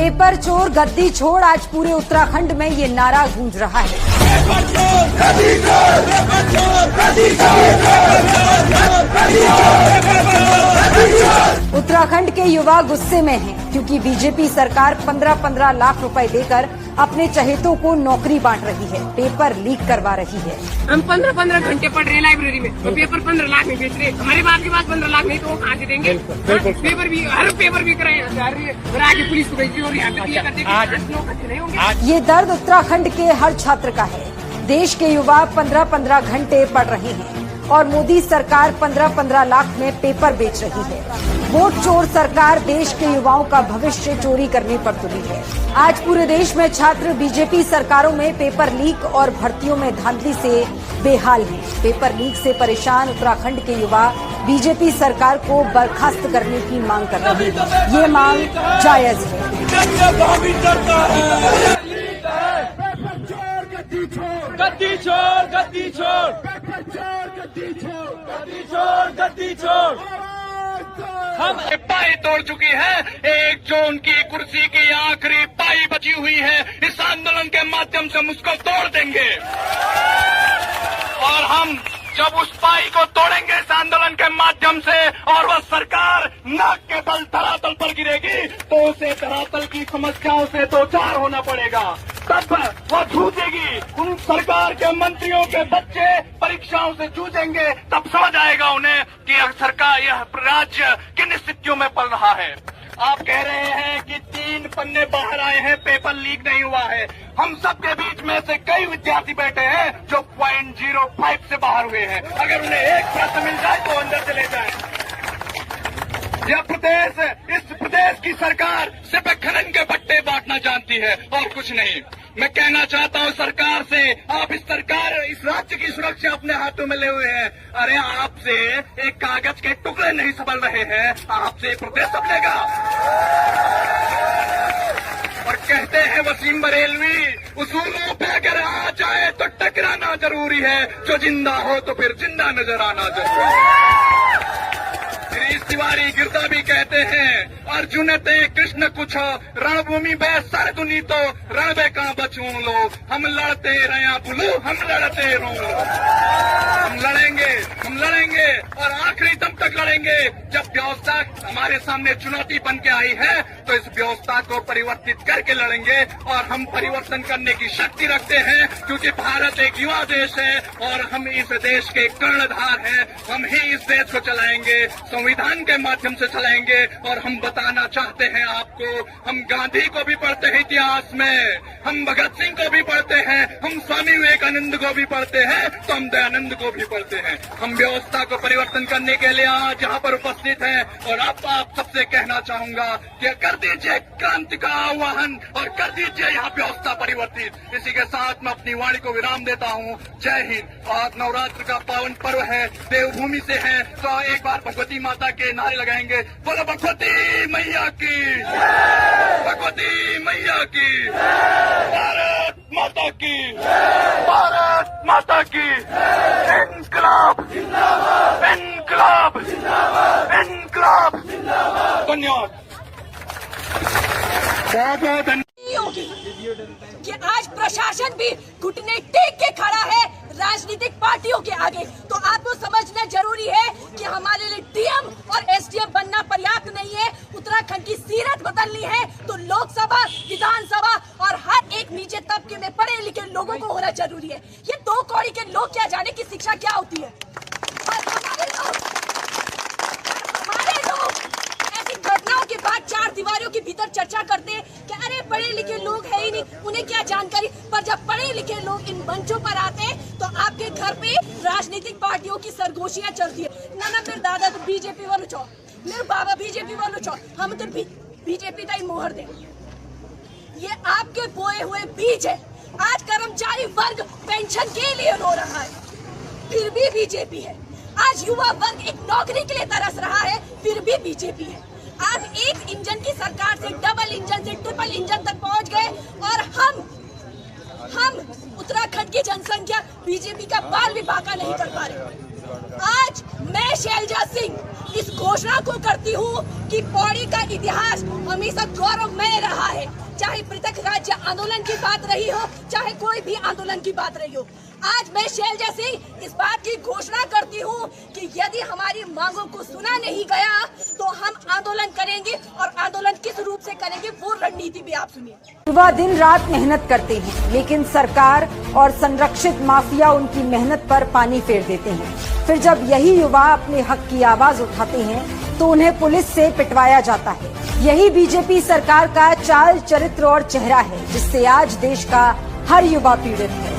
Paper चोर गद्दी छोड़, आज पूरे उत्तराखंड में ये नारा गूंज रहा है। उत्तराखंड के युवा गुस्से में हैं क्योंकि बीजेपी सरकार 15-15 लाख रुपए देकर अपने चहेतों को नौकरी बांट रही है, पेपर लीक करवा रही है। हम 15-15 घंटे पढ़ रहे हैं लाइब्रेरी में, तो पेपर 15 लाख में बेच रहे। हमारे बाप के पास 15 लाख नहीं तो वो कहाँ से देंगे? पेपर भी हर पेपर भी कराए आगे पुलिस को भेजी और यहाँ पे नहीं होंगे। ये दर्द उत्तराखंड के हर छात्र का है। देश के युवा 15-15 घंटे पढ़ रहे हैं और मोदी सरकार 15-15 लाख में पेपर बेच रही है। वोट चोर सरकार देश के युवाओं का भविष्य चोरी करने पर तुली है। आज पूरे देश में छात्र बीजेपी सरकारों में पेपर लीक और भर्तियों में धांधली से बेहाल हैं। पेपर लीक से परेशान उत्तराखंड के युवा बीजेपी सरकार को बर्खास्त करने की मांग कर रहे हैं। ये मांग जायज है। गद्दी छोड़, गद्दी छोड़, गद्दी छोड़, गद्दी छोड़, गद्दी छोड़। हम पाई तोड़ चुकी है। एक जो उनकी कुर्सी की आखिरी पाई बची हुई है, इस आंदोलन के माध्यम से हम उसको तोड़ देंगे। और हम जब उस पाई को तोड़ेंगे इस आंदोलन के माध्यम से और वह सरकार नाक के बल धरातल पर गिरेगी, तो उसे धरातल की समस्याओं से दो चार होना पड़ेगा। तब वो जूझेगी। उन सरकार के मंत्रियों के बच्चे परीक्षाओं से जूझेंगे, तब समझ आएगा उन्हें कि यह सरकार, यह राज्य किन स्थितियों में पड़ रहा है। आप कह रहे हैं कि 3 पन्ने बाहर आए हैं, पेपर लीक नहीं हुआ है। हम सबके बीच में से कई विद्यार्थी बैठे हैं जो 0.05 से बाहर हुए हैं। अगर उन्हें एक प्रश्न मिल जाए तो अंदर चले जाए। यह प्रदेश, इस प्रदेश की सरकार सिर्फ खनन के पट्टे बांटना जानती है और कुछ नहीं। मैं कहना चाहता हूं सरकार से, आप इस सरकार, इस राज्य की सुरक्षा अपने हाथों में ले हुए हैं। अरे आपसे एक कागज के टुकड़े नहीं संभल रहे हैं, आपसे प्रदेश संभलेगा। और कहते हैं वसीम बरेलवी, उसूलों पे अगर आ जाए तो टकराना जरूरी है, जो जिंदा हो तो फिर जिंदा नजर आना जरूरी है। गिरीश तिवारी गिरदा भी कहते हैं, अर्जुन ते कृष्ण कुछ रणभूमि बे सरदुनी तो रण बे कहाँ बचूं लो। हम लड़ते रहे बुलू, हम लड़ते रो। हम लड़ेंगे और आखिरी दम तक लड़ेंगे। जब व्यवस्था हमारे सामने चुनौती बन के आई है तो इस व्यवस्था को परिवर्तित करके लड़ेंगे। और हम परिवर्तन करने की शक्ति रखते हैं क्योंकि भारत एक युवा देश है और हम इस देश के कर्णधार हैं। हम ही इस देश को चलाएंगे, संविधान के माध्यम से चलाएंगे। और हम बताना चाहते हैं आपको, हम गांधी को भी पढ़ते हैं इतिहास में, हम भगत सिंह को भी पढ़ते हैं, हम स्वामी विवेकानंद को भी पढ़ते हैं, तो हम दयानंद को भी पढ़ते हैं। हम व्यवस्था को परिवर्तन करने के लिए आज यहाँ पर उपस्थित हैं। और अब आप सबसे कहना चाहूंगा कि कर दीजिए क्रांति का आह्वान और कर दीजिए यहाँ व्यवस्था परिवर्तित। इसी के साथ मैं अपनी वाणी को विराम देता हूँ। जय हिंद। आज नवरात्र का पावन पर्व है, देवभूमि से है, तो एक बार भगवती माता के नारे लगाएंगे। बोलो भगवती मैया की, भगवती मैया की, भारत माता की, भारत माता की। इनकलाब, इनकलाब, इनकलाब। धन्यवाद। बहुत बहुत धन्यवाद। कि आज प्रशासन भी घुटने टेक के खड़ा है राजनीतिक पार्टियों के आगे, तो आपको समझना जरूरी है कि हमारे लिए डीएम और एसडीएम बनना पर्याप्त नहीं है। उत्तराखंड की सीरत बदलनी है तो लोकसभा, विधानसभा और हर एक नीचे तबके में पढ़े लिखे लोगों को होना जरूरी है। ये 2 कौड़ी के लोग क्या जाने की शिक्षा क्या होती है। और हमारे लोग ऐसी घटनाओं के बाद 4 दीवारों के भीतर चर्चा करते हैं कि अरे पढ़े लिखे लोग है ही नहीं, उन्हें क्या जानकारी। पर जब पढ़े लिखे लोग इन मंचों पर आते हैं तो आपके घर पे राजनीतिक पार्टियों की सरगोशियां चलती है। ना मेरे दादा तो बीजेपी वालों छो, मेरे बाबा बीजेपी वालों छो, हम तो बीजेपी का ही मोहर दे। ये आपके बोए हुए बीज है। आज कर्मचारी वर्ग पेंशन के लिए रो रहा है, फिर भी बीजेपी है। आज युवा वर्ग एक नौकरी के लिए तरस रहा है, फिर भी बीजेपी है। आज एक इंजन की सरकार से डबल इंजन से ट्रिपल इंजन तक पहुंच गए और हम उत्तराखंड की जनसंख्या बीजेपी का बाल भी बाका नहीं कर पा रहे। आज मैं शैलजा सिंह इस घोषणा को करती हूँ कि पौड़ी का इतिहास हमेशा गौरवमय रहा है। चाहे पृथक राज्य आंदोलन की बात रही हो, चाहे कोई भी आंदोलन की बात रही हो। आज मैं शैलजा सिंह इस बात की घोषणा करती हूँ कि यदि हमारी मांगों को सुना नहीं गया तो हम आंदोलन करेंगे, और आंदोलन किस रूप से करेंगे वो रणनीति भी आप सुनिए। युवा दिन रात मेहनत करते हैं, लेकिन सरकार और संरक्षित माफिया उनकी मेहनत पर पानी फेर देते हैं। फिर जब यही युवा अपने हक की आवाज उठाते हैं तो उन्हें पुलिस से पिटवाया जाता है। यही बीजेपी सरकार का चाल, चरित्र और चेहरा है, जिससे आज देश का हर युवा पीड़ित है।